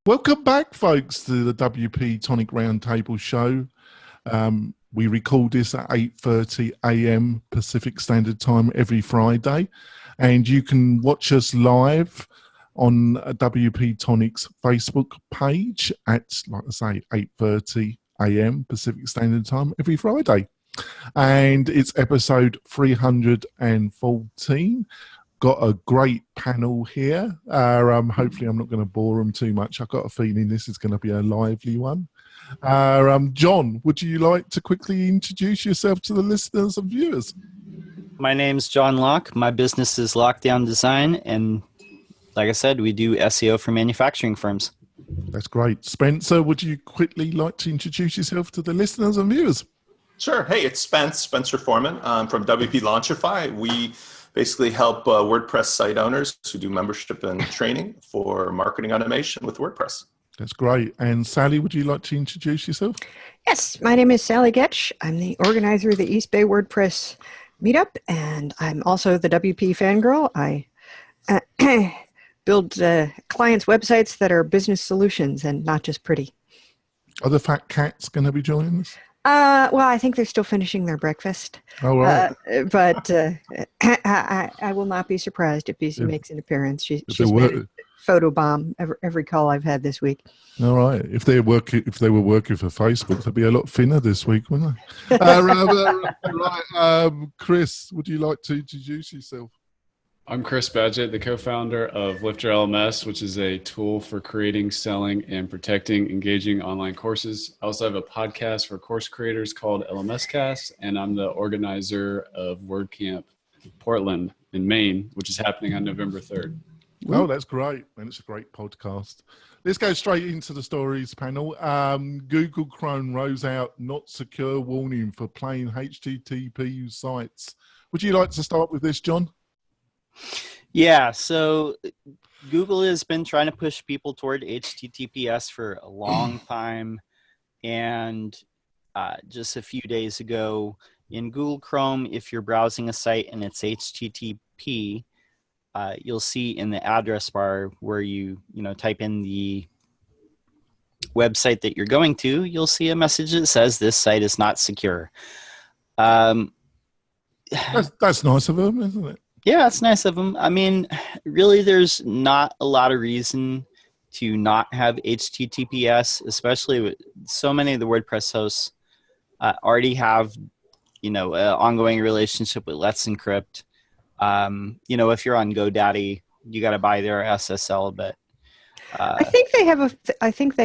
Welcome back, folks, to the WP-Tonic Roundtable Show. We record this at 8:30 a.m. Pacific Standard Time every Friday, and you can watch us live on WP-Tonic's Facebook page at, like I say, 8:30 a.m. Pacific Standard Time every Friday. And it's episode 314. Got a great panel here. Hopefully I'm not going to bore them too much. I've got a feeling this is going to be a lively one. John, would you like to quickly introduce yourself to the listeners and viewers? My name's John Locke. My business is Lockdown Design, and like I said, we do SEO for manufacturing firms. That's great. Spencer, would you quickly like to introduce yourself to the listeners and viewers? Sure. Hey, it's Spencer Foreman from WP Launchify. We basically help WordPress site owners who do membership and training for marketing automation with WordPress. That's great. And Sally, would you like to introduce yourself? Yes, my name is Sally Getch. I'm the organizer of the East Bay WordPress meetup, and I'm also the WP fangirl. I build clients' websites that are business solutions and not just pretty. Are the fat cats going to be joining us? Well, I think they're still finishing their breakfast. Oh, right. But I will not be surprised if BC makes an appearance. She's made a photobomb every call I've had this week. All right. If they were working for Facebook, they'd be a lot thinner this week, wouldn't they? Right. Chris, would you like to introduce yourself? I'm Chris Badgett, the co-founder of Lifter LMS, which is a tool for creating, selling, and protecting engaging online courses. I also have a podcast for course creators called LMS Cast, and I'm the organizer of WordCamp Portland in Maine, which is happening on November 3rd. Oh, that's great. And it's a great podcast. Let's go straight into the stories panel. Google Chrome rolls out not secure warning for plain HTTP sites. Would you like to start with this, John? Yeah, so Google has been trying to push people toward HTTPS for a long time. And just a few days ago in Google Chrome, if you're browsing a site and it's HTTP, you'll see in the address bar where you type in the website that you're going to, you'll see a message that says this site is not secure. That's nice of them, isn't it? Yeah, it's nice of them. I mean, really, there's not a lot of reason to not have HTTPS, especially with so many of the WordPress hosts already have, an ongoing relationship with Let's Encrypt. If you're on GoDaddy, you got to buy their SSL, but I think they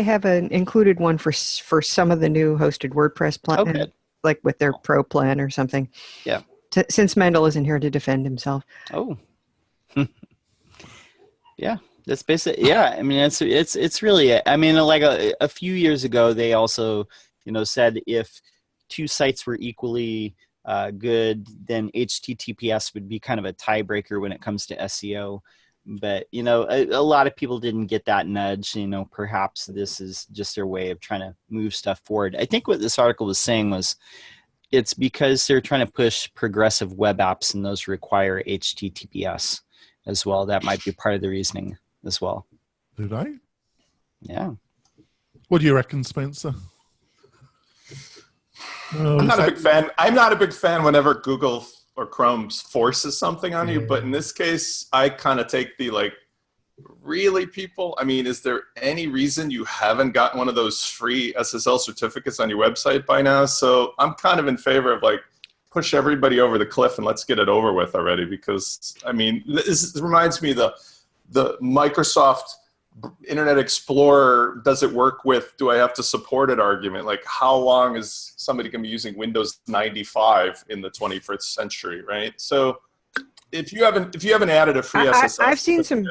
have an included one for some of the new hosted WordPress plans, like with their Pro plan or something. Yeah. Since Mendel isn't here to defend himself. Oh, yeah, that's basically, yeah. I mean, it's really it. I mean, like a few years ago, they also, said if two sites were equally good, then HTTPS would be kind of a tiebreaker when it comes to SEO. But, a lot of people didn't get that nudge. Perhaps this is just their way of trying to move stuff forward. I think what this article was saying was, it's because they're trying to push progressive web apps, and those require HTTPS as well. That might be part of the reasoning as well. Do they? Yeah. What do you reckon, Spencer? I'm not a big fan. I'm not a big fan whenever Google or Chrome forces something on you, but in this case, I kind of take the really, people? I mean, is there any reason you haven't gotten one of those free SSL certificates on your website by now? So I'm kind of in favor of push everybody over the cliff and let's get it over with already. Because I mean, this reminds me of the Microsoft Internet Explorer. Does it work with? Do I have to support it? Argument. How long is somebody going to be using Windows 95 in the 21st century? Right. So if you haven't added a free SSL, I've seen some.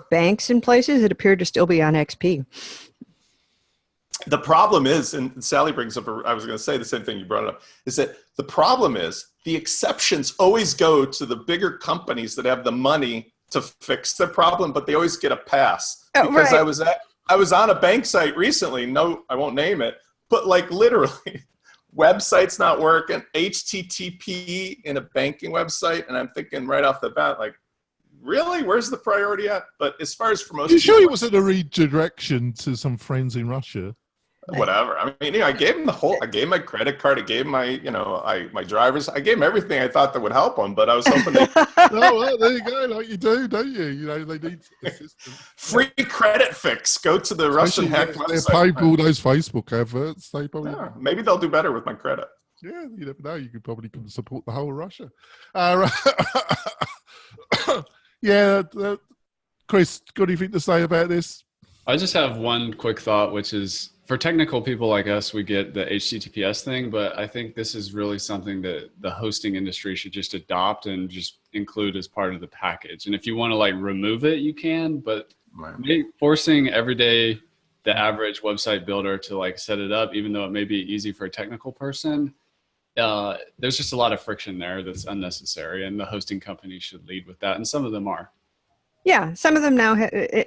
Banks in places that appear to still be on XP. The problem is, and Sally brings up, I was going to say the same thing you brought up, is that the problem is the exceptions always go to the bigger companies that have the money to fix the problem, but they always get a pass. Because right. I was on a bank site recently, no, I won't name it, but literally website's not working, HTTP in a banking website, and I'm thinking right off the bat, really, where's the priority at? But as far as for most you people, sure it wasn't a redirection to some friends in Russia? whatever. I mean, I gave him I gave my credit card, I gave my, my driver's, I gave him everything I thought that would help him, but I was hoping they Oh, well, there you go, like you do, don't you? They need assistance. free credit fix. Go to the Russian hack They're website. paying for all those Facebook adverts. They probably Maybe they'll do better with my credit. Yeah, you never know. You could probably support the whole of Russia. Yeah, Chris, got anything to say about this? I just have one quick thought, which is for technical people like us, we get the HTTPS thing, but I think this is really something that the hosting industry should just adopt and just include as part of the package. And if you want to like remove it, you can, but forcing the average website builder to like set it up, even though it may be easy for a technical person, there's just a lot of friction there that's unnecessary, and the hosting company should lead with that, and some of them are. Yeah, some of them now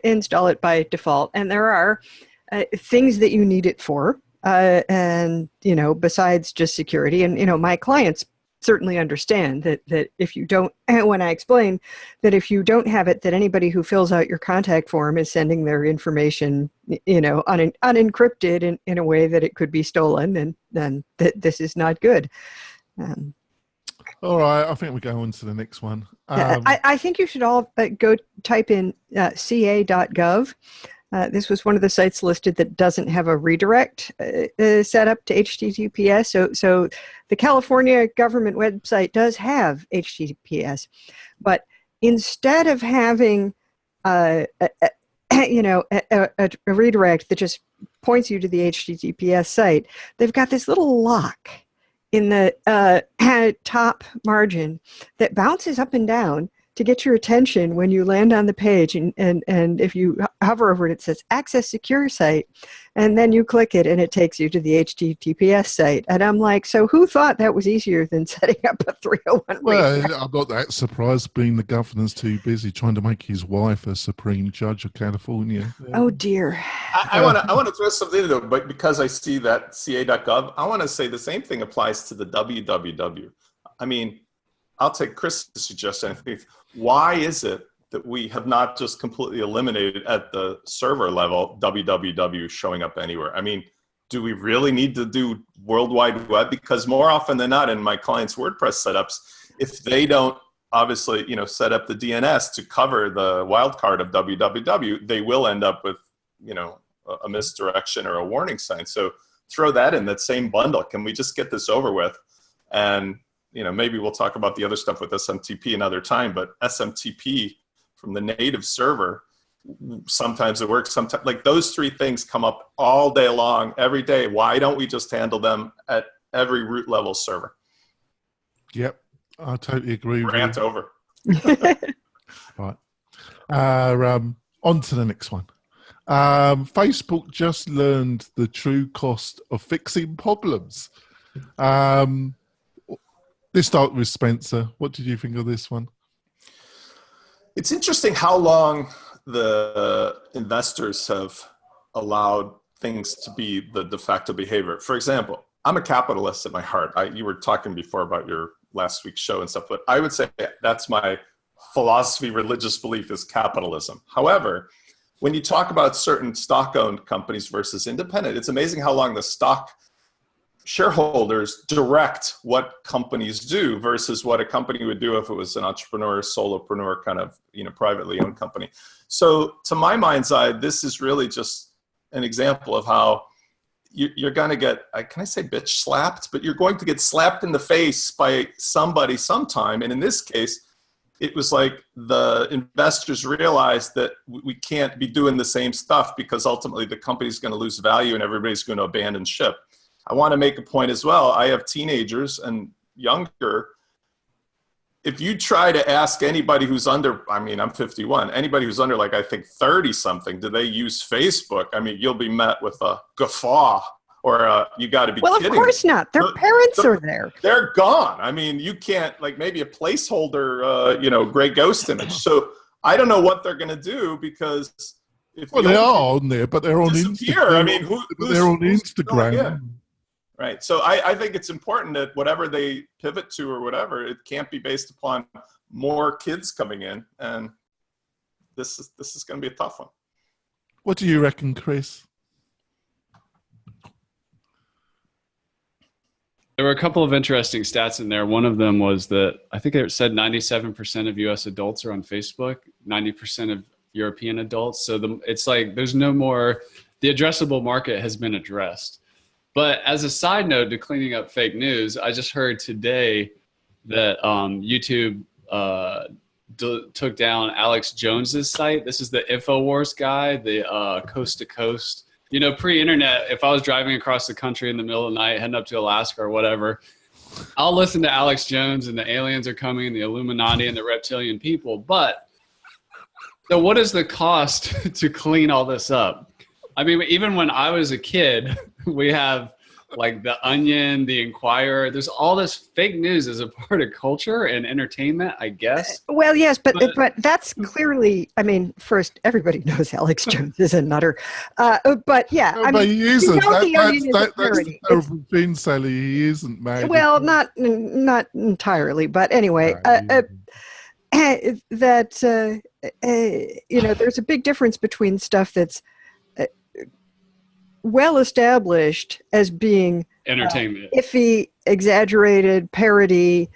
install it by default, and there are things that you need it for, and besides just security. And my clients certainly understand that if you don't, when I explain that if you don't have it, that anybody who fills out your contact form is sending their information, unencrypted in a way that it could be stolen, and then this is not good. All right, I think we go on to the next one. I think you should all go type in ca.gov. This was one of the sites listed that doesn't have a redirect set up to HTTPS. So the California government website does have HTTPS, but instead of having a redirect that just points you to the HTTPS site, they've got this little lock in the top margin that bounces up and down to get your attention when you land on the page. And if you hover over it, it says Access Secure Site. And then you click it and it takes you to the HTTPS site. And I'm like, so who thought that was easier than setting up a 301 redirect? Well, I'm not that surprised, being the governor's too busy trying to make his wife a Supreme Judge of California. Oh, dear. I want to throw something in, though, but because I see that ca.gov, I want to say the same thing applies to the www. I mean, I'll take Chris' suggestion. Why is it that we have not just completely eliminated at the server level www showing up anywhere? I mean, do we really need to do World Wide Web? Because more often than not in my clients' WordPress setups, if they don't obviously set up the DNS to cover the wildcard of www, they will end up with a misdirection or a warning sign. So throw that in that same bundle. Can we just get this over with? And maybe we'll talk about the other stuff with SMTP another time, but SMTP from the native server, sometimes it works, sometimes, like those three things come up all day long, every day. Why don't we just handle them at every root level server? Yep, I totally agree with you. Rant over. Right. On to the next one. Facebook just learned the true cost of fixing problems. Let's start with Spencer. What did you think of this one? It's interesting how long the investors have allowed things to be the de facto behavior. For example, I'm a capitalist at my heart. You were talking before about your last week's show and stuff, but I would say that's my philosophy, religious belief is capitalism. However, when you talk about certain stock-owned companies versus independent, it's amazing how long the stock shareholders direct what companies do versus what a company would do if it was an entrepreneur, solopreneur kind of, privately owned company. So to my mind's eye, this is really just an example of how you're going to get, can I say bitch slapped? But you're going to get slapped in the face by somebody sometime. And in this case, it was like the investors realized that we can't be doing the same stuff because ultimately the company's going to lose value and everybody's going to abandon ship. I want to make a point as well. I have teenagers and younger. If you try to ask anybody who's under, I'm 51, anybody who's under I think 30 something, do they use Facebook? You'll be met with a guffaw or you got to be kidding. Well, of course not. Their parents are there. They're gone. You can't maybe a placeholder, gray ghost image. So I don't know what they're going to do because they are on there, but they're on Instagram. They're on Instagram. Right. So I think it's important that whatever they pivot to or whatever, it can't be based upon more kids coming in. And this is going to be a tough one. What do you reckon, Chris? There were a couple of interesting stats in there. One of them was that I think it said 97% of US adults are on Facebook, 90% of European adults. So it's like there's no more, the addressable market has been addressed. But as a side note to cleaning up fake news, I just heard today that YouTube took down Alex Jones's site. This is the InfoWars guy, the coast to coast. You know, pre-internet, if I was driving across the country in the middle of the night, heading up to Alaska or whatever, I'll listen to Alex Jones and the aliens are coming and the Illuminati and the reptilian people. But so what is the cost to clean all this up? I mean, even when I was a kid, we have like The Onion, The Inquirer. There's all this fake news as a part of culture and entertainment, I guess. Well, yes, but that's clearly, I mean, first, everybody knows Alex Jones is a nutter. But yeah, No, I but mean, he isn't. The Onion is a That's parody. the terrible thing, Sally. He isn't, man. Well, not entirely, but anyway, that you know, there's a big difference between stuff that's well established as being Entertainment. Iffy, exaggerated, parody,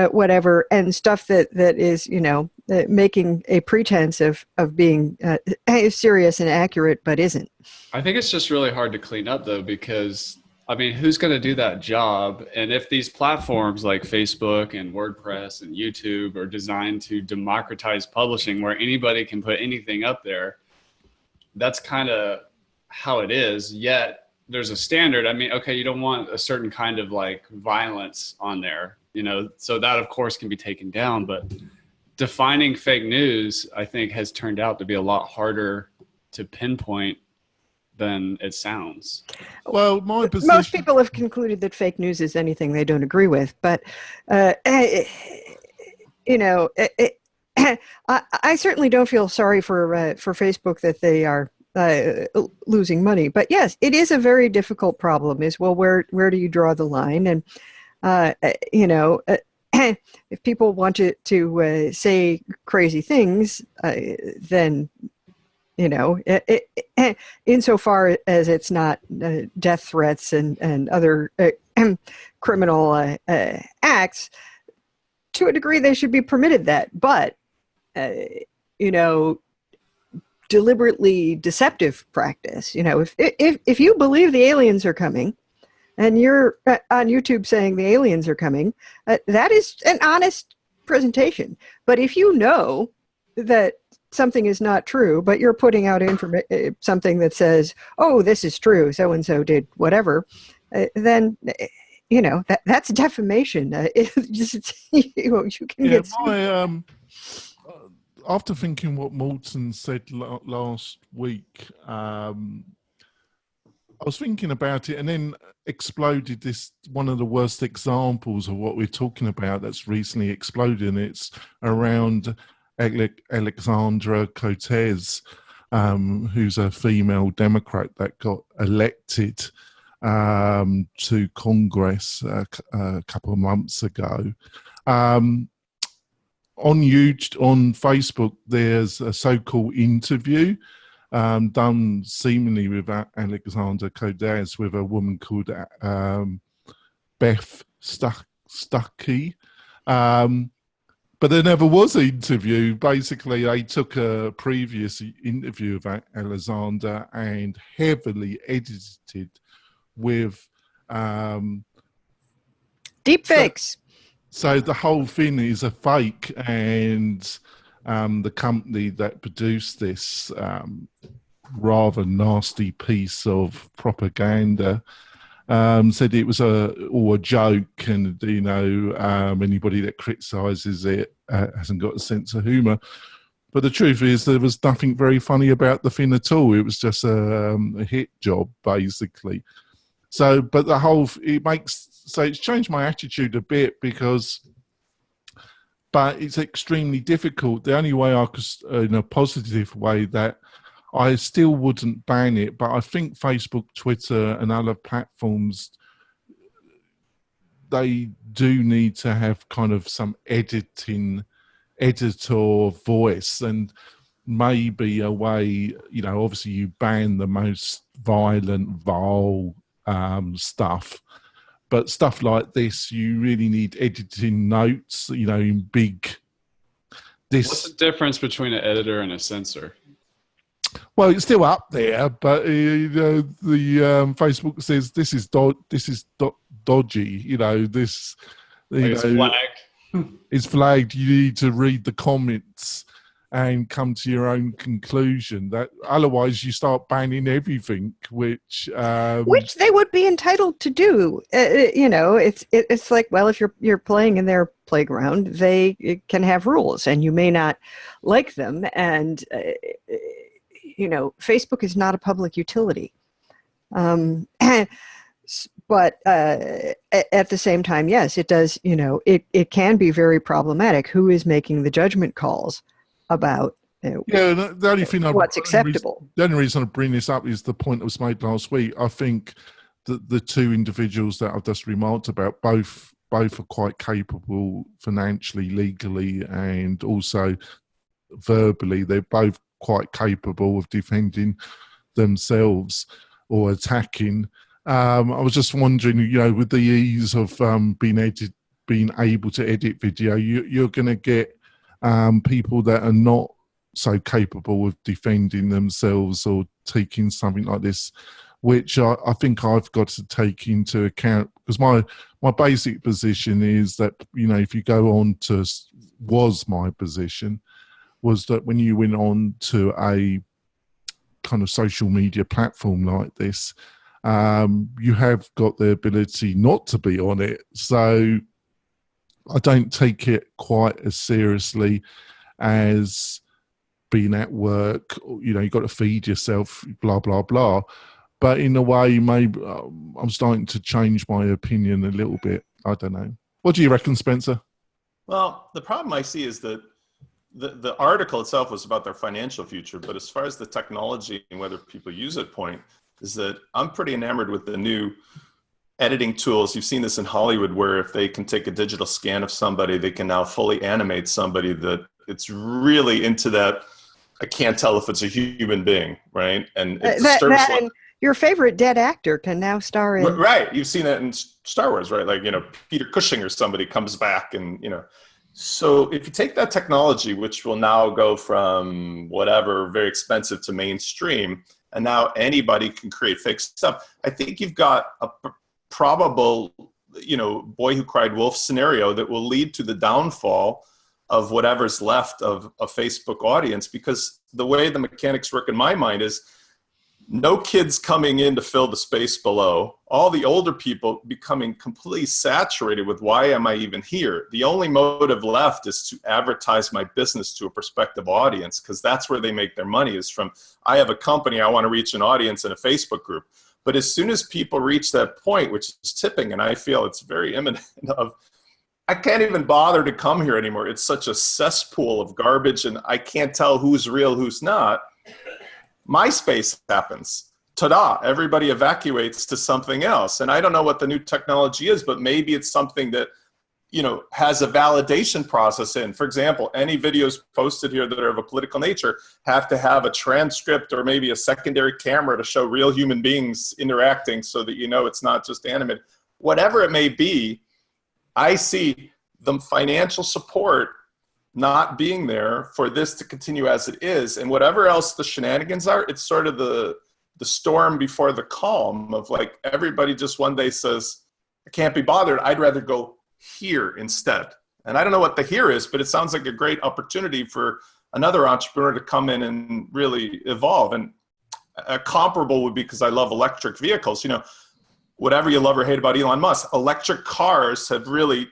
whatever, and stuff that is, you know, making a pretense of being serious and accurate, but isn't. I think it's just really hard to clean up, though, because, I mean, who's going to do that job? And if these platforms like Facebook and WordPress and YouTube are designed to democratize publishing where anybody can put anything up there, that's kind of how it is. Yet there's a standard. I mean, okay, you don't want a certain kind of like violence on there, you know, so that of course can be taken down, but defining fake news, I think, has turned out to be a lot harder to pinpoint than it sounds. Well, my position... Most people have concluded that fake news is anything they don't agree with, but you know, I certainly don't feel sorry for Facebook that they are losing money. But yes, it is a very difficult problem. Is, well, where do you draw the line? And you know, if people want to say crazy things, then, you know, insofar as it's not death threats and other criminal acts, to a degree they should be permitted that. But you know, deliberately deceptive practice. You know, if you believe the aliens are coming, and you're on YouTube saying the aliens are coming, that is an honest presentation. But if you know that something is not true, but you're putting out something that says, "Oh, this is true, so and so did whatever," then you know that's defamation. You can get sued. After thinking what Morton said last week, I was thinking about it and then exploded this, one of the worst examples of what we're talking about that's recently exploded, and it's around Alexandria Ocasio-Cortez, who's a female Democrat that got elected to Congress a couple of months ago. On Facebook, there's a so-called interview done seemingly with Alexandria Ocasio-Cortez with a woman called Beth Stuckey. But there never was an interview. Basically, they took a previous interview of Alexandra and heavily edited with deepfakes. So the whole thing is a fake, and the company that produced this rather nasty piece of propaganda said it was all a joke, and you know, anybody that criticises it hasn't got a sense of humour. But the truth is, there was nothing very funny about the thing at all. It was just a hit job, basically. So, but the whole it's changed my attitude a bit but it's extremely difficult. The only way I could, in a positive way, that I still wouldn't ban it, but I think Facebook, Twitter, and other platforms, they do need to have kind of some editor voice. And may be a way, obviously you ban the most violent, vile stuff. But stuff like this, you really need editing notes, in big. What's the difference between an editor and a censor? Well, it's still up there, but the Facebook says this is dodgy. This It's flagged. It's flagged. You need to read the comments and come to your own conclusion. That otherwise you start banning everything, which they would be entitled to do. It's like, well, if you're playing in their playground, they can have rules, and you may not like them. And Facebook is not a public utility. But at the same time, yes, it does. It can be very problematic. Who is making the judgment calls about the only thing what's acceptable? The only reason I bring this up is the point that was made last week. I think that the two individuals that I've just remarked about, both are quite capable financially, legally, and also verbally. They're both quite capable of defending themselves or attacking. I was just wondering, with the ease of being able to edit video, you're going to get people that are not so capable of defending themselves or taking something like this, which I think I've got to take into account, because my basic position is that, if you go on to, my position was that when you went on to a kind of social media platform like this, you have got the ability not to be on it. So I don't take it quite as seriously as being at work. You've got to feed yourself, blah, blah, blah. But in a way, maybe I'm starting to change my opinion a little bit. I don't know. What do you reckon, Spencer? Well, the problem I see is that the article itself was about their financial future, but as far as the technology and whether people use it point, is that I'm pretty enamored with the new editing tools. You've seen this in Hollywood, where if they can take a digital scan of somebody, they can now fully animate somebody that it's really into that. I can't tell if it's a human being, right? And it disturbs and your favorite dead actor can now star in. Right. You've seen that in Star Wars, right? Like, Peter Cushing or somebody comes back and, So if you take that technology, which will now go from whatever, very expensive to mainstream, and now anybody can create fake stuff, I think you've got a probable, boy who cried wolf scenario that will lead to the downfall of whatever's left of a Facebook audience, because the way the mechanics work in my mind is no kids coming in to fill the space below, all the older people becoming completely saturated with why am I even here? The only motive left is to advertise my business to a prospective audience, because that's where they make their money, is from, I have a company, I want to reach an audience in a Facebook group. But as soon as people reach that point, which is tipping, and I feel it's very imminent, of I can't even bother to come here anymore. It's such a cesspool of garbage, and I can't tell who's real, who's not. MySpace happens. Ta-da, everybody evacuates to something else. And I don't know what the new technology is, but maybe it's something that, has a validation process in. For example, any videos posted here that are of a political nature have to have a transcript or maybe a secondary camera to show real human beings interacting so that it's not just animated. Whatever it may be, I see the financial support not being there for this to continue as it is, and whatever else the shenanigans are, it's sort of the storm before the calm of like everybody just one day says, I can't be bothered, I'd rather go here instead. And I don't know what the here is, but it sounds like a great opportunity for another entrepreneur to come in and really evolve. And a comparable would be, because I love electric vehicles, whatever you love or hate about Elon Musk, electric cars have really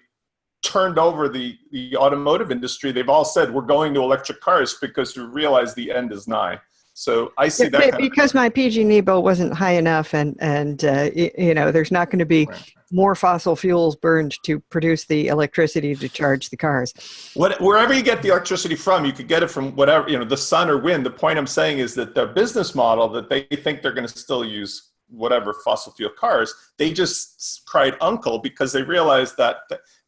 turned over the automotive industry. They've all said, we're going to electric cars because we realize the end is nigh. So I see that because my PG&E bill wasn't high enough, and there's not going to be more fossil fuels burned to produce the electricity to charge the cars. Wherever you get the electricity from, you could get it from whatever, the sun or wind. The point I'm saying is that the business model that they think they're going to still use whatever fossil fuel cars, they just cried uncle because they realized that,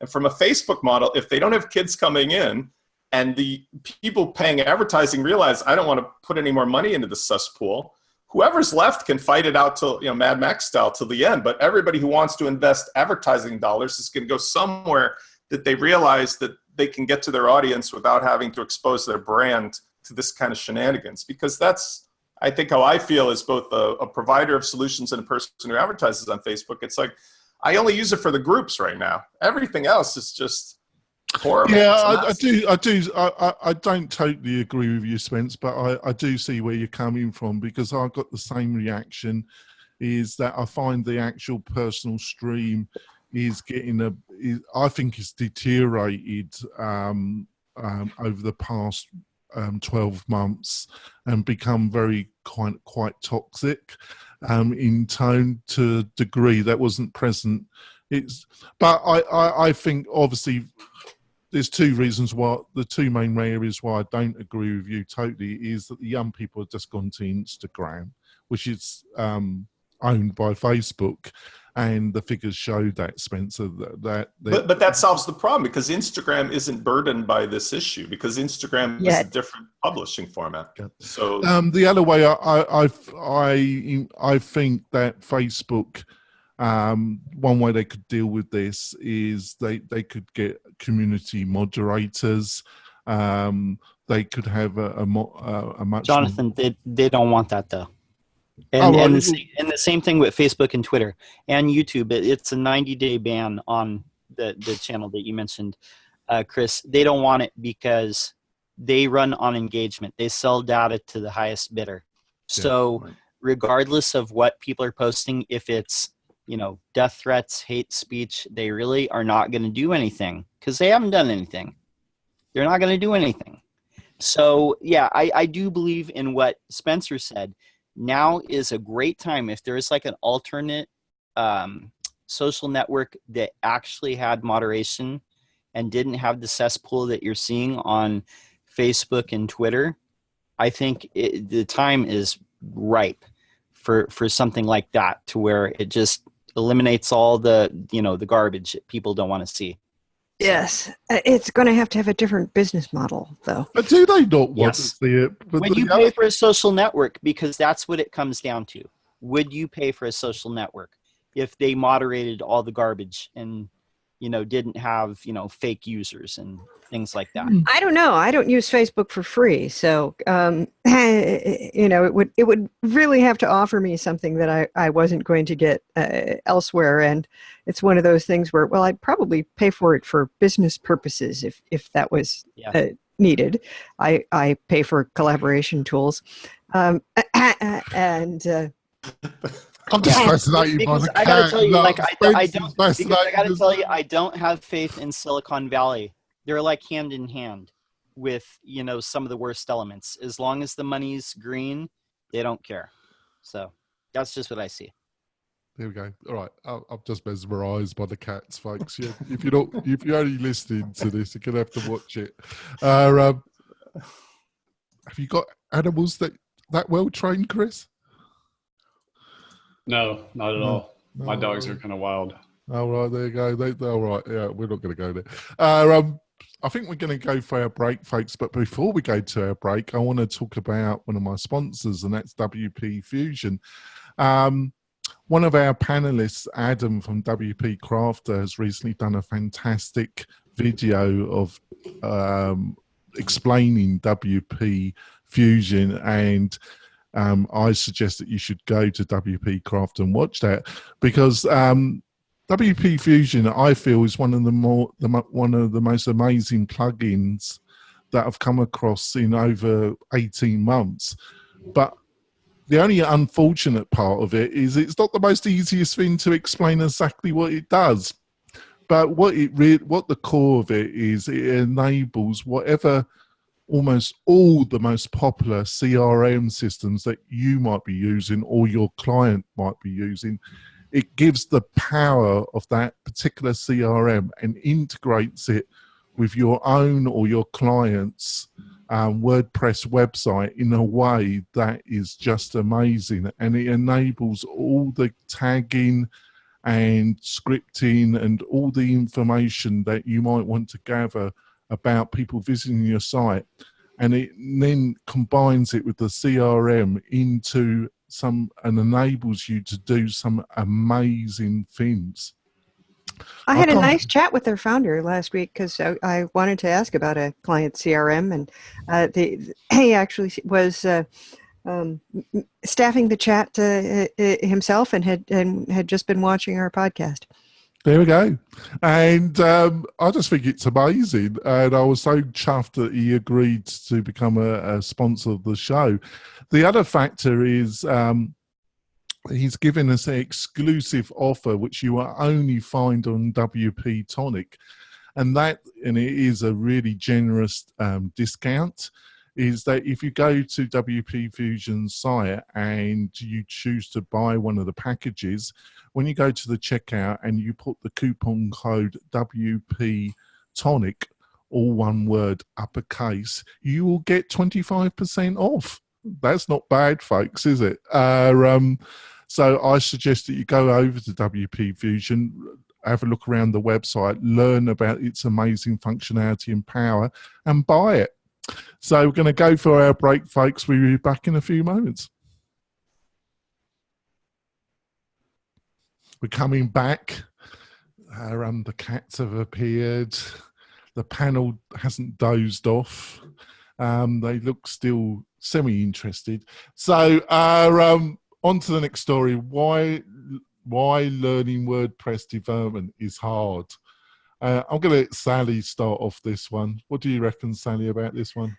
and from a Facebook model, if they don't have kids coming in and the people paying advertising realize, I don't want to put any more money into the cesspool. Whoever's left can fight it out till, Mad Max style till the end. But everybody who wants to invest advertising dollars is going to go somewhere that they realize that they can get to their audience without having to expose their brand to this kind of shenanigans. Because that's, I think, how I feel as both a provider of solutions and a person who advertises on Facebook. It's like, I only use it for the groups right now. Everything else is just horrible. Yeah, I don't totally agree with you, Spence, but I do see where you're coming from, because I got the same reaction, is that I find the actual personal stream is getting I think it's deteriorated over the past 12 months and become very quite toxic in tone to a degree that wasn't present. But I think obviously there's two reasons why, the two main areas why I don't agree with you totally is that the young people have just gone to Instagram, which is owned by Facebook. And the figures show that, Spencer, but that solves the problem, because Instagram isn't burdened by this issue, because Instagram is a different publishing format. So the other way, I think that Facebook, one way they could deal with this is they could get community moderators. They could have a much. Jonathan, they don't want that though. And the same thing with Facebook and Twitter and YouTube. It's a 90-day ban on the channel that you mentioned, Chris. They don't want it because they run on engagement. They sell data to the highest bidder. So regardless of what people are posting, if it's death threats, hate speech, they really are not going to do anything because they haven't done anything. They're not going to do anything. So yeah, I do believe in what Spencer said. Now is a great time if there is like an alternate social network that actually had moderation and didn't have the cesspool that you're seeing on Facebook and Twitter. I think the time is ripe for something like that, to where it just eliminates all the the garbage that people don't want to see. Yes, it's going to have a different business model, though. But do they not want to see it? But would you pay for a social network? Because that's what it comes down to. Would you pay for a social network if they moderated all the garbage and didn't have fake users and things like that? I don't know. I don't use Facebook for free, so it would really have to offer me something that I wasn't going to get elsewhere. And it's one of those things where, well, I'd probably pay for it for business purposes if that was needed. I pay for collaboration tools, and. I'm just fascinated by the cat. I gotta tell you, I don't have faith in Silicon Valley. They're like hand in hand with some of the worst elements. As long as the money's green, they don't care. So that's just what I see. There we go. All right, I'm just mesmerised by the cats, folks. Yeah, if you're only listening to this, you're gonna have to watch it. Have you got animals that well trained, Chris? No, not at all. My dogs are kind of wild. All right, there you go. All right, yeah, we're not going to go there. I think we're going to go for our break, folks. But before we go to our break, I want to talk about one of my sponsors, and that's WP Fusion. One of our panelists, Adam from WP Crafter, has recently done a fantastic video of explaining WP Fusion, and I suggest that you should go to WP Craft and watch that, because WP Fusion, I feel, is one of the most amazing plugins that I've come across in over 18 months. But the only unfortunate part of it is it's not the most easiest thing to explain exactly what it does. But what the core of it is, it enables almost all the most popular CRM systems that you might be using or your client might be using. It gives the power of that particular CRM and integrates it with your own or your client's WordPress website in a way that is just amazing. And it enables all the tagging and scripting and all the information that you might want to gather about people visiting your site, and it then combines it with the CRM into and enables you to do some amazing things. I had a nice chat with their founder last week because I wanted to ask about a client CRM, and he actually was staffing the chat himself and had just been watching our podcast. There we go. And I just think it's amazing. And I was so chuffed that he agreed to become a sponsor of the show. The other factor is he's given us an exclusive offer, which you will only find on WP-Tonic. And it is a really generous discount. Is that if you go to WP Fusion's site and you choose to buy one of the packages, when you go to the checkout and you put the coupon code WP-Tonic, all one word, uppercase, you will get 25% off. That's not bad, folks, is it? So I suggest that you go over to WP Fusion, have a look around the website, learn about its amazing functionality and power, and buy it. So we're going to go for our break, folks. We'll be back in a few moments. We're coming back. The cats have appeared. The panel hasn't dozed off. They look still semi-interested. So on to the next story. Why learning WordPress development is hard. I'm going to let Sally start off this one. What do you reckon, Sally, about this one?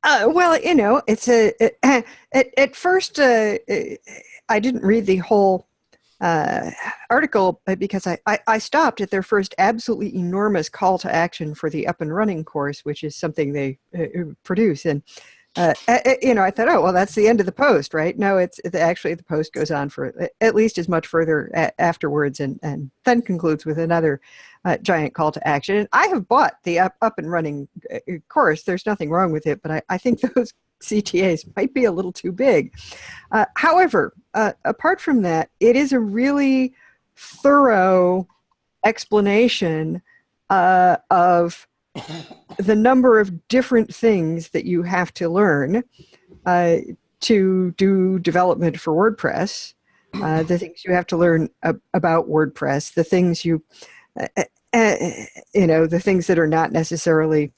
Well, it's at first I didn't read the whole article because I stopped at their first absolutely enormous call to action for the Up and Running course, which is something they produce. And I thought, oh, well, that's the end of the post, right? No, it's actually the post goes on for at least as much further afterwards, and then concludes with another giant call to action. And I have bought the Up and Running course. There's nothing wrong with it, but I think those CTAs might be a little too big. However, apart from that, it is a really thorough explanation of the number of different things that you have to learn to do development for WordPress, the things you have to learn about WordPress, the things the things that are not necessarily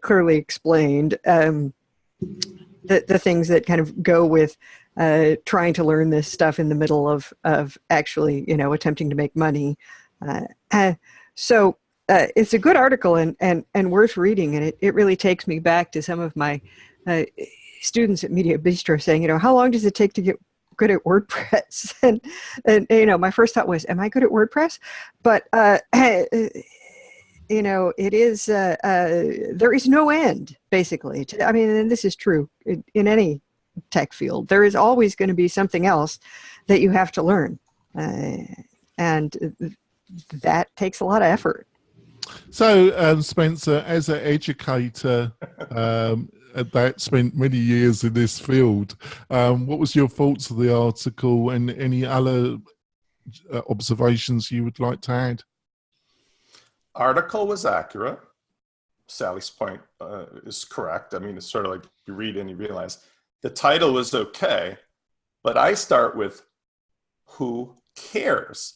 clearly explained, the things that kind of go with trying to learn this stuff in the middle of actually, attempting to make money. So it's a good article and worth reading, and it really takes me back to some of my students at Media Bistro saying, how long does it take to get good at WordPress? And my first thought was, am I good at WordPress? But it is there is no end, basically. And this is true in any tech field. There is always going to be something else that you have to learn, and that takes a lot of effort. So, Spencer, as an educator that spent many years in this field, what was your thoughts of the article and any other observations you would like to add? Article was accurate. Sally's point is correct. It's sort of like you read and you realize the title was okay, but I start with who cares?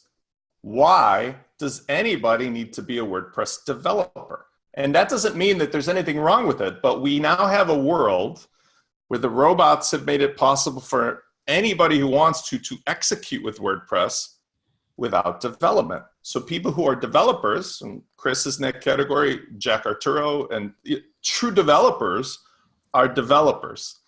Why does anybody need to be a WordPress developer? And that doesn't mean that there's anything wrong with it, but we now have a world where the robots have made it possible for anybody who wants to execute with WordPress without development. So people who are developers, and Chris is in that category, Jack Arturo, and true developers are developers.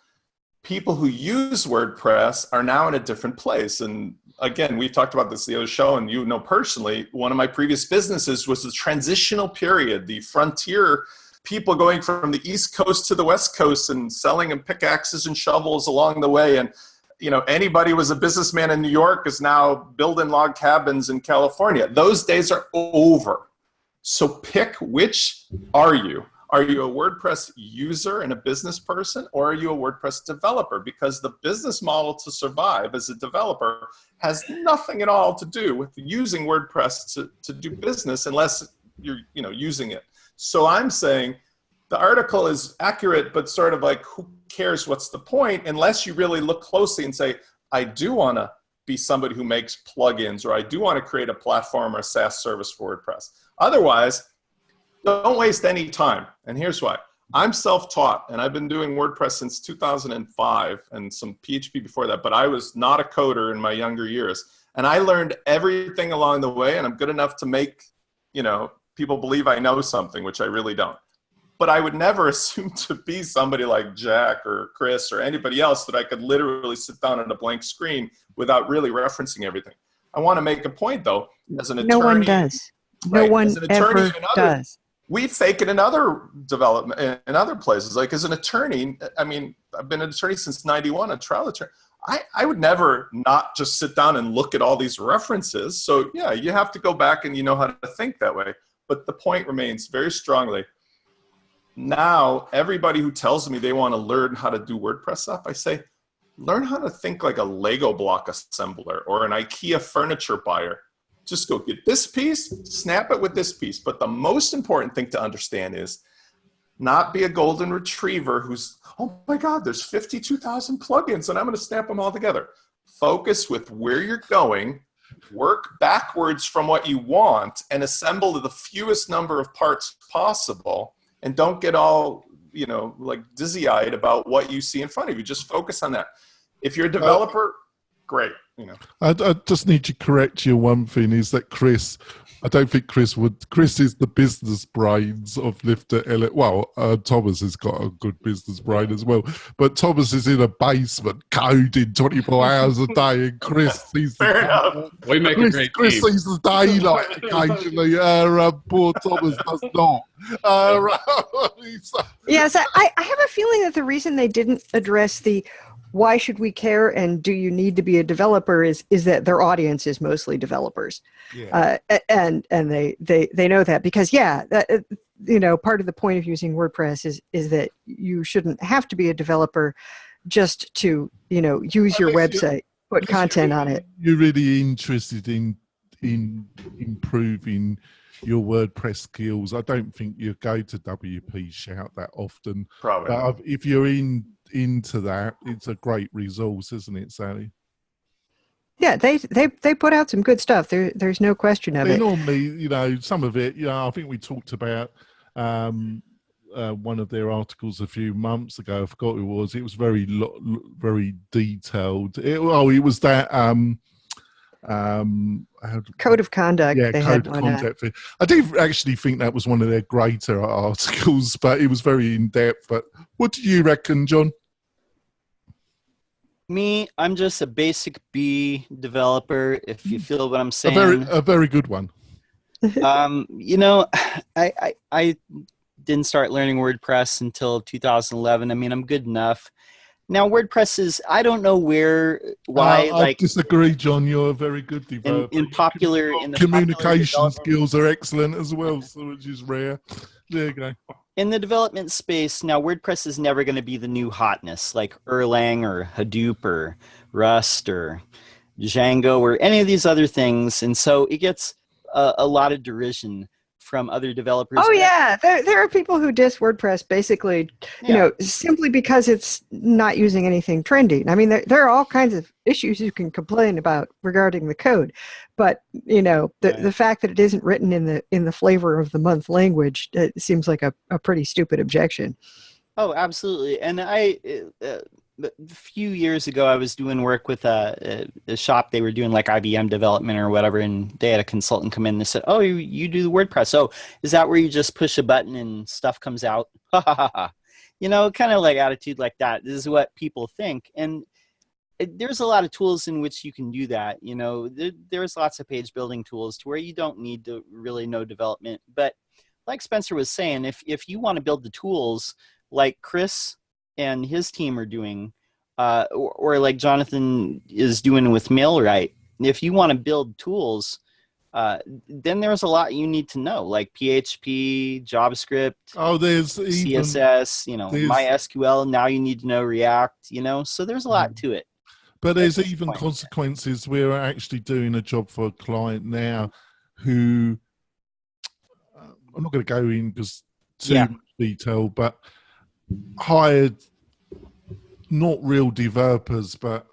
People who use WordPress are now in a different place. And again, we talked about this the other show, and personally, one of my previous businesses was the transitional period, the frontier people going from the East Coast to the West Coast and selling them pickaxes and shovels along the way. And anybody who was a businessman in New York is now building log cabins in California. Those days are over. So pick, which are you? Are you a WordPress user and a business person, or are you a WordPress developer? Because the business model to survive as a developer has nothing at all to do with using WordPress to do business unless you're using it. So I'm saying the article is accurate, but sort of like, who cares? What's the point? Unless you really look closely and say, I do want to be somebody who makes plugins, or I do want to create a platform or a SaaS service for WordPress. Otherwise, don't waste any time. And here's why. I'm self-taught, and I've been doing WordPress since 2005 and some PHP before that, but I was not a coder in my younger years. And I learned everything along the way, and I'm good enough to make, people believe I know something, which I really don't. But I would never assume to be somebody like Jack or Chris or anybody else that I could literally sit down on a blank screen without really referencing everything. I want to make a point, though, as an attorney. No one does. No one ever does. We fake it in other development, in other places. Like as an attorney, I mean, I've been an attorney since '91, a trial attorney. I would never not just sit down and look at all these references. So yeah, you have to go back and you know how to think that way. But the point remains very strongly. Now, everybody who tells me they want to learn how to do WordPress stuff, I say, learn how to think like a Lego block assembler or an IKEA furniture buyer. Just go get this piece, snap it with this piece. But the most important thing to understand is not be a golden retriever who's, oh my God, there's 52,000 plugins and I'm going to snap them all together. Focus with where you're going, work backwards from what you want, and assemble the fewest number of parts possible. And don't get all, like dizzy-eyed about what you see in front of you. Just focus on that. If you're a developer, great. I just need to correct you. One thing is that Chris, I don't think Chris is the business brains of Lifter L. Well, Thomas has got a good business brain as well, but Thomas is in a basement coding 24 hours a day, and Chris sees Fair enough. We make a great Chris team. sees the daylight occasionally. Poor Thomas does not. Yes, I have a feeling that the reason they didn't address the why should we care and do you need to be a developer is that their audience is mostly developers. Yeah. And they know that because, part of the point of using WordPress is that you shouldn't have to be a developer just to, use your website, put content on it. You're really interested in improving your WordPress skills. I don't think you go to WP Shout that often. Probably. If you're into that, it's a great resource, isn't it, Sally? Yeah, they put out some good stuff. There's no question of it. Normally, some of it, I think we talked about one of their articles a few months ago. I forgot who it was. It was very detailed. It was that Code of conduct. Yeah, code of conduct. I do actually think that was one of their greater articles, but it was very in depth. But what do you reckon, John? Me, I'm just a basic B developer. If you feel what I'm saying, a very good one. I didn't start learning WordPress until 2011. I mean, I'm good enough. Now, WordPress is, I don't know why. I disagree, John. You're a very good developer. In the communication skills are excellent as well, so which is rare. There you go. In the development space, now WordPress is never going to be the new hotness like Erlang or Hadoop or Rust or Django or any of these other things. And so it gets a lot of derision from other developers. Oh yeah, there are people who diss WordPress basically, simply because it's not using anything trendy. I mean, there are all kinds of issues you can complain about regarding the code, but the fact that it isn't written in the flavor of the month language, it seems like a pretty stupid objection. Oh, absolutely. And a few years ago, I was doing work with a shop. They were doing like IBM development or whatever, and they had a consultant come in and they said, "Oh, you do the WordPress. Oh, is that where you just push a button and stuff comes out?" Kind of like attitude like that. This is what people think. And there's a lot of tools in which you can do that. There's lots of page building tools to where you don't need to really know development. But like Spencer was saying, if you want to build the tools like Chris and his team are doing, or like Jonathan is doing with MailRite, if you want to build tools, then there's a lot you need to know, like PHP, JavaScript, there's CSS, MySQL. Now you need to know React, so there's a lot to it. But there's even consequences. We're actually doing a job for a client now who, I'm not going to go in because too Yeah. much detail, but hired not real developers, but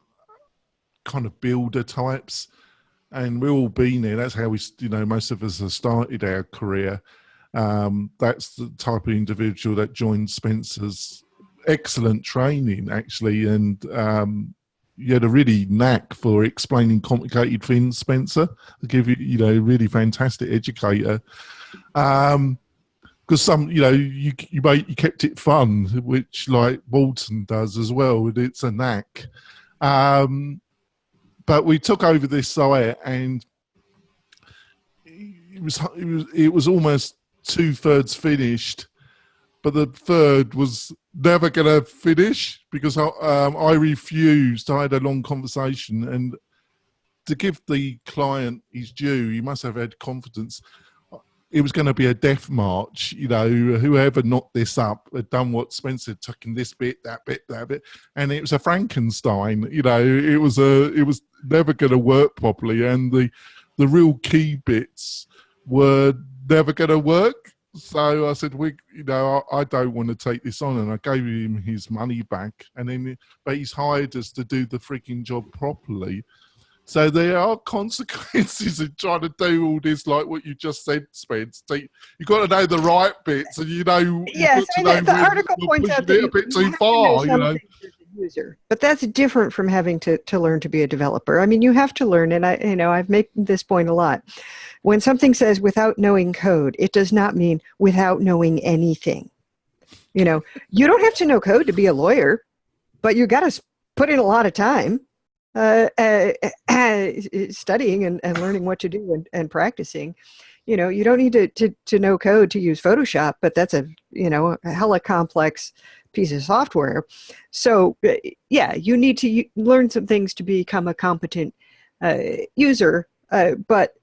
kind of builder types. And we've all been there. That's how we, most of us have started our career. That's the type of individual that joined Spencer's excellent training, actually. And you had a really knack for explaining complicated things, Spencer. I'll give you, really fantastic educator. Because you kept it fun, which like Walton does as well. And it's a knack. But we took over this site, and it was almost 2/3 finished, but the third was never going to finish because I refused. I had a long conversation, and to give the client his due, you must have had confidence. It was going to be a death march. Whoever knocked this up had done what Spencer took in this bit, that bit, and it was a Frankenstein. It was never going to work properly, and the real key bits were never going to work. So I said, I don't want to take this on, and I gave him his money back, but he's hired us to do the freaking job properly. So there are consequences in trying to do all this, like what you just said, Spence. You've got to know the right bits, and Yes, the article points out that a bit too far, User, but that's different from having to learn to be a developer. I mean, you have to learn, and I've made this point a lot. When something says without knowing code, it does not mean without knowing anything. You don't have to know code to be a lawyer, but you got to put in a lot of time studying and learning what to do and practicing. You don't need to know code to use Photoshop, but that's a hella complex piece of software. So you need to learn some things to become a competent user, but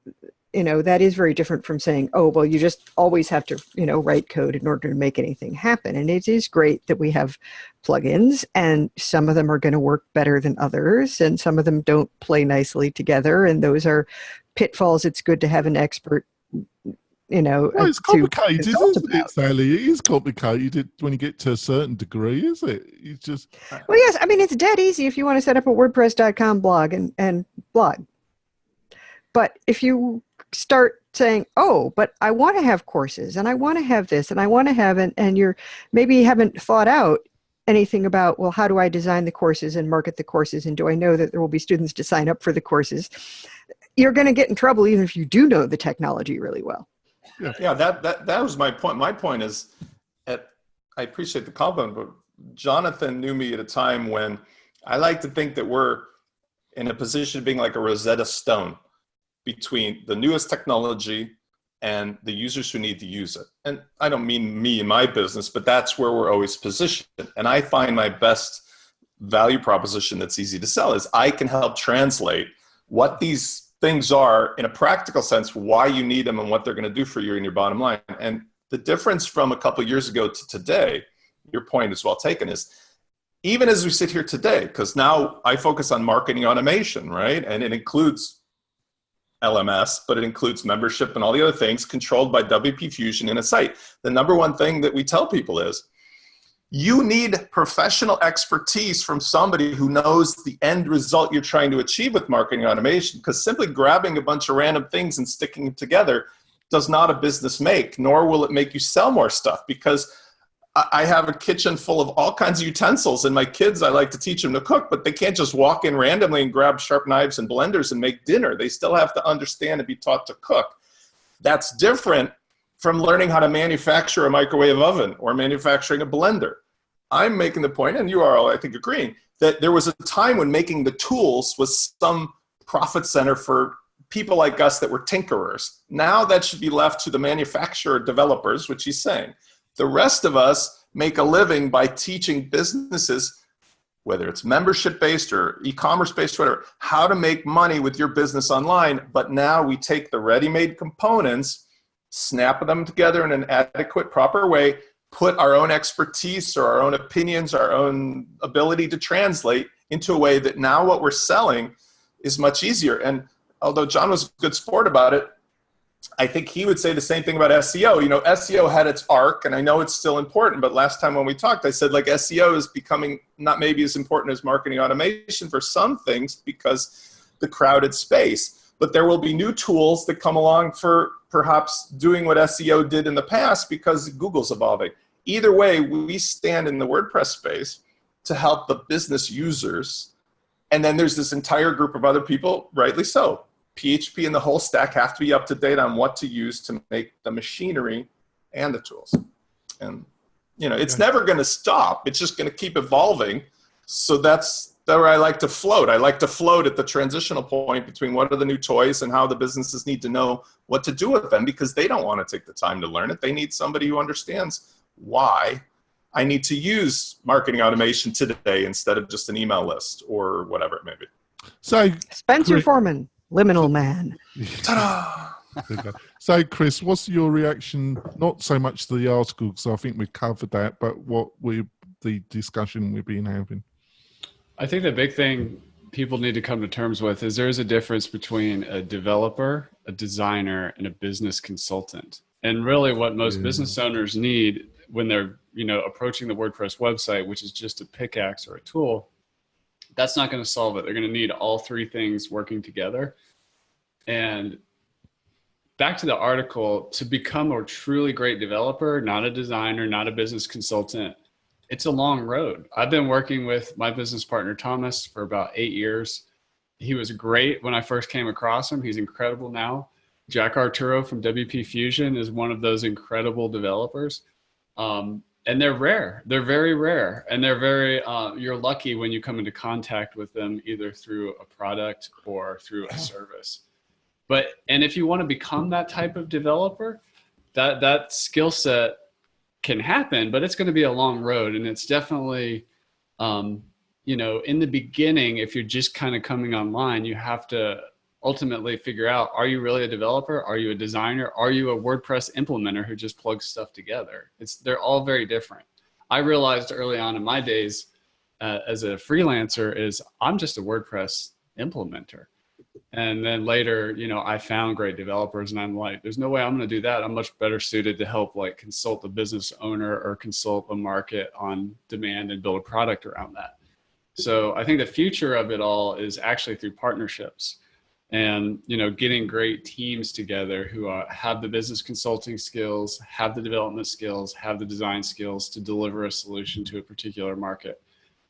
that is very different from saying, oh, well, you just always have to write code in order to make anything happen. And it is great that we have plugins, and some of them are going to work better than others, and some of them don't play nicely together, and those are pitfalls. It's good to have an expert. Well, it's complicated, isn't it, Sally? It is complicated when you get to a certain degree, is it? It's just... Well, yes. I mean, it's dead easy if you want to set up a WordPress.com blog and blog. But if you start saying, oh, but I want to have courses, and I want to have this, and I want to have it, and you're maybe haven't thought out anything about, well, how do I design the courses and market the courses, and do I know that there will be students to sign up for the courses? You're going to get in trouble even if you do know the technology really well. Yeah, that was my point. My point is, I appreciate the compliment, but Jonathan knew me at a time when I like to think that we're in a position of being like a Rosetta Stone between the newest technology and the users who need to use it. And I don't mean me and my business, but that's where we're always positioned. And I find my best value proposition that's easy to sell is I can help translate what these things are in a practical sense, why you need them and what they're going to do for you in your bottom line. And the difference from a couple of years ago to today, your point is well taken, is even as we sit here today, because now I focus on marketing automation, right? And it includes LMS, but it includes membership and all the other things controlled by WP Fusion in a site. The number one thing that we tell people is you need professional expertise from somebody who knows the end result you're trying to achieve with marketing automation, because simply grabbing a bunch of random things and sticking them together does not a business make, nor will it make you sell more stuff. Because I have a kitchen full of all kinds of utensils, and my kids, I like to teach them to cook, but they can't just walk in randomly and grab sharp knives and blenders and make dinner. They still have to understand and be taught to cook. That's different from learning how to manufacture a microwave oven or manufacturing a blender. I'm making the point, and you are all, I think, agreeing, that there was a time when making the tools was some profit center for people like us that were tinkerers. Now that should be left to the manufacturer developers, which he's saying. The rest of us make a living by teaching businesses, whether it's membership-based or e-commerce-based, whatever, how to make money with your business online. But now we take the ready-made components, snap them together in an adequate, proper way, put our own expertise or our own opinions, our own ability to translate into a way that now what we're selling is much easier. And although John was a good sport about it, I think he would say the same thing about SEO. You know, SEO had its arc, and I know it's still important, but last time when we talked, I said like SEO is becoming not maybe as important as marketing automation for some things because the crowded space. But there will be new tools that come along for perhaps doing what SEO did in the past because Google's evolving. Either way, we stand in the WordPress space to help the business users. And then there's this entire group of other people, rightly so. PHP and the whole stack have to be up to date on what to use to make the machinery and the tools. And, you know, it's never going to stop. It's just going to keep evolving. So that's where I like to float. I like to float at the transitional point between what are the new toys and how the businesses need to know what to do with them because they don't want to take the time to learn it. They need somebody who understands why I need to use marketing automation today instead of just an email list or whatever it may be. So Spencer Foreman, Liminal Man. Okay. So, Chris, what's your reaction, not so much to the article, because I think we've covered that, but the discussion we've been having? I think the big thing people need to come to terms with is there's a difference between a developer, a designer, and a business consultant. And really what most business owners need when they're, you know, approaching the WordPress website, which is just a pickaxe or a tool, that's not going to solve it. They're going to need all three things working together. And back to the article, to become a truly great developer, not a designer, not a business consultant, it's a long road. I've been working with my business partner, Thomas, for about 8 years. He was great when I first came across him. He's incredible now. Jack Arturo from WP Fusion is one of those incredible developers. And they're rare. They're very rare. And they're very, you're lucky when you come into contact with them, either through a product or through a service. And if you want to become that type of developer, that skill set can happen, but it's going to be a long road. And it's definitely, you know, in the beginning, if you're just kind of coming online, you have to ultimately figure out, are you really a developer? Are you a designer? Are you a WordPress implementer who just plugs stuff together? They're all very different. I realized early on in my days as a freelancer is I'm just a WordPress implementer. And then later, you know, I found great developers and I'm like, there's no way I'm going to do that. I'm much better suited to help like consult a business owner or consult a market on demand and build a product around that. So I think the future of it all is actually through partnerships and, you know, getting great teams together who have the business consulting skills, have the development skills, have the design skills to deliver a solution to a particular market.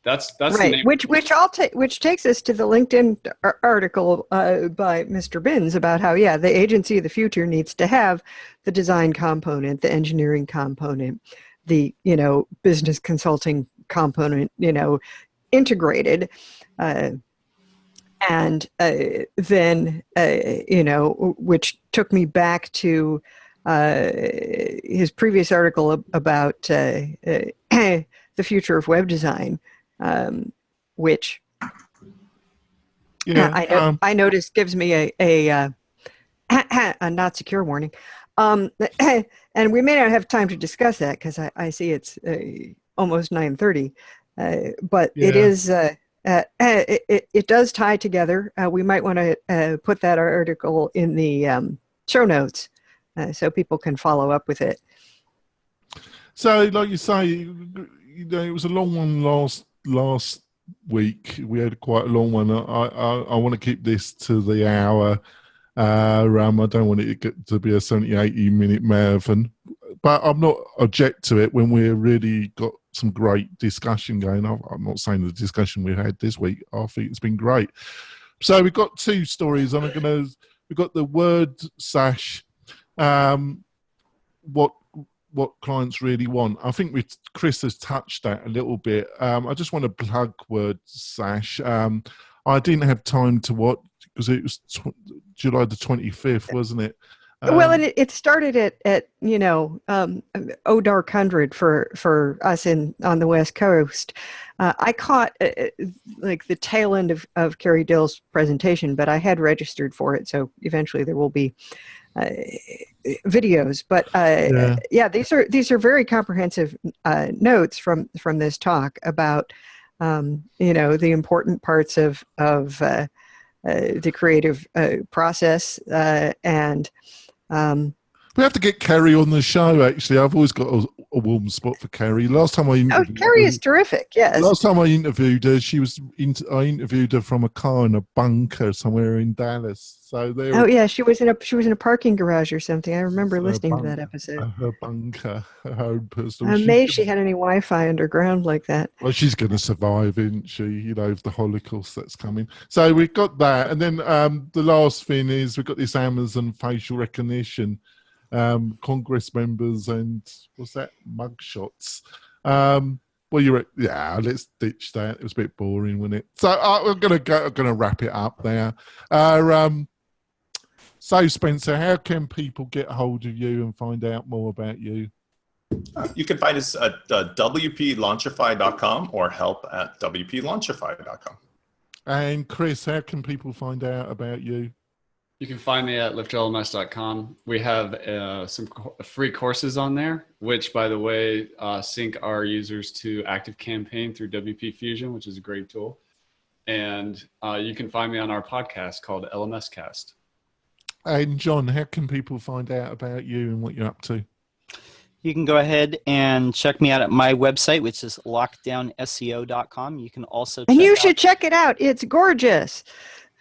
That's right. Which takes us to the LinkedIn article by Mr. Binns about how, the agency of the future needs to have the design component, the engineering component, the, you know, business consulting component, you know, integrated. And then, you know, which took me back to his previous article about the future of web design. Which I noticed gives me a not secure warning. And we may not have time to discuss that because I see it's almost 9:30. But it is it does tie together. We might want to put that article in the show notes so people can follow up with it. So, like you say, you know, it was a long one last week. We had quite a long one. I want to keep this to the hour. I don't want it to be a 70-80 minute marathon, but I'm not object to it when we're really got some great discussion going. I'm not saying the discussion we had this week, I think it's been great. So we've got two stories. We've got the WordSesh, what clients really want. I think Chris has touched that a little bit. I just want to plug WordSesh. I didn't have time to watch because it was July the 25th, wasn't it? Well, and it started at you know, oh dark 100 for us on the West Coast. I caught like the tail end of Carrie Dill's presentation, but I had registered for it, so eventually there will be videos. But these are very comprehensive notes from this talk about you know, the important parts of the creative process and We have to get Kerry on the show. Actually, I've always got a warm spot for Kerry. Last time I Oh, interviewed Carrie her, is terrific. Yes. last time I interviewed her, I interviewed her from a car in a bunker somewhere in Dallas. So there. Oh yeah, she was in a parking garage or something. I remember her listening to bunker, that episode. her bunker, her own personal. I'm amazed she had any Wi-Fi underground like that. Well, she's going to survive, isn't she? You know, the Holocaust that's coming. So we've got that. And then the last thing is we've got this Amazon facial recognition, Congress members and what's that? Mugshots. Let's ditch that. It was a bit boring, wasn't it? So I'm going to wrap it up there. So Spencer, how can people get hold of you and find out more about you? You can find us at WPLaunchify.com or help@WPLaunchify.com. And Chris, how can people find out about you? You can find me at liftlms.com. We have some free courses on there, which, by the way, sync our users to ActiveCampaign through WP Fusion, which is a great tool. And you can find me on our podcast called LMS Cast. And John, how can people find out about you and what you're up to? You can go ahead and check me out at my website, which is lockdownseo.com. You can also should check it out. It's gorgeous.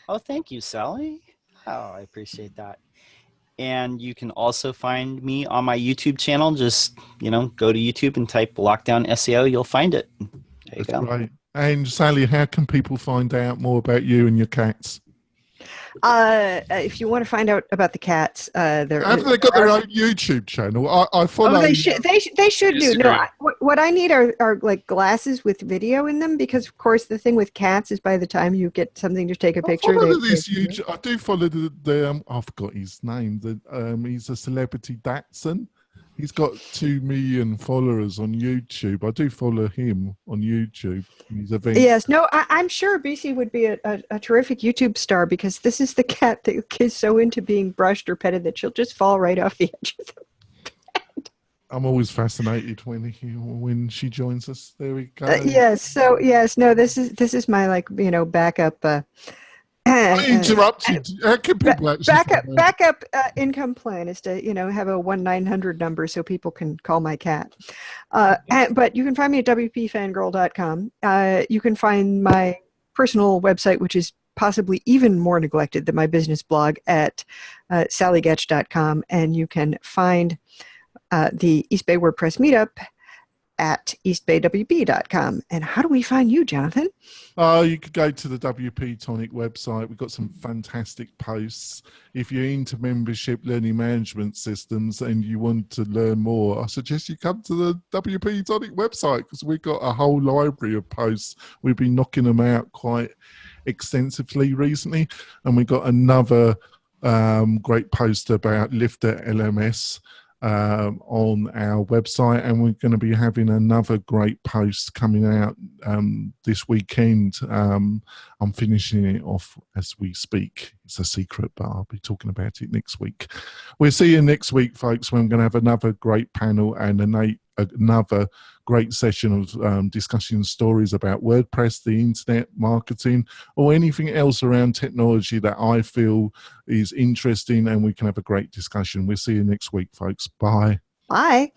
Oh, thank you, Sally. Oh, I appreciate that. And you can also find me on my YouTube channel. Just, go to YouTube and type Lockdown SEO. You'll find it. There you go. Right. And Sally, how can people find out more about you and your cats? If you want to find out about the cats, haven't they got their own YouTube channel? I follow. Oh, they should do. Instagram. No, what I need are like glasses with video in them, because of course the thing with cats is by the time you get something to take a picture, I do follow the I forgot his name. He's a celebrity Datsun. He's got 2 million followers on YouTube. I do follow him on YouTube. Yes, no, I'm sure BC would be a terrific YouTube star, because this is the cat that is so into being brushed or petted that she'll just fall right off the edge of the bed. I'm always fascinated when she joins us. There we go. Yes, no, this is my backup. I interrupted. How can people backup income plan is to have a 1-900 number so people can call my cat. But you can find me at WPFangirl.com. You can find my personal website, which is possibly even more neglected than my business blog, at sallygetch.com, and you can find the East Bay WordPress meetup at eastbaywp.com. And how do we find you, Jonathan? You could go to the WP-Tonic website. We've got some fantastic posts. If you're into membership learning management systems and you want to learn more, I suggest you come to the WP-Tonic website, because we've got a whole library of posts. We've been knocking them out quite extensively recently. And we got another great post about Lifter LMS on our website, and we're going to be having another great post coming out this weekend. I'm finishing it off as we speak. It's a secret, but I'll be talking about it next week. We'll see you next week, folks, when we're going to have another great panel and another great session of discussing stories about WordPress, the internet, marketing, or anything else around technology that I feel is interesting, and we can have a great discussion. We'll see you next week, folks. Bye. Bye.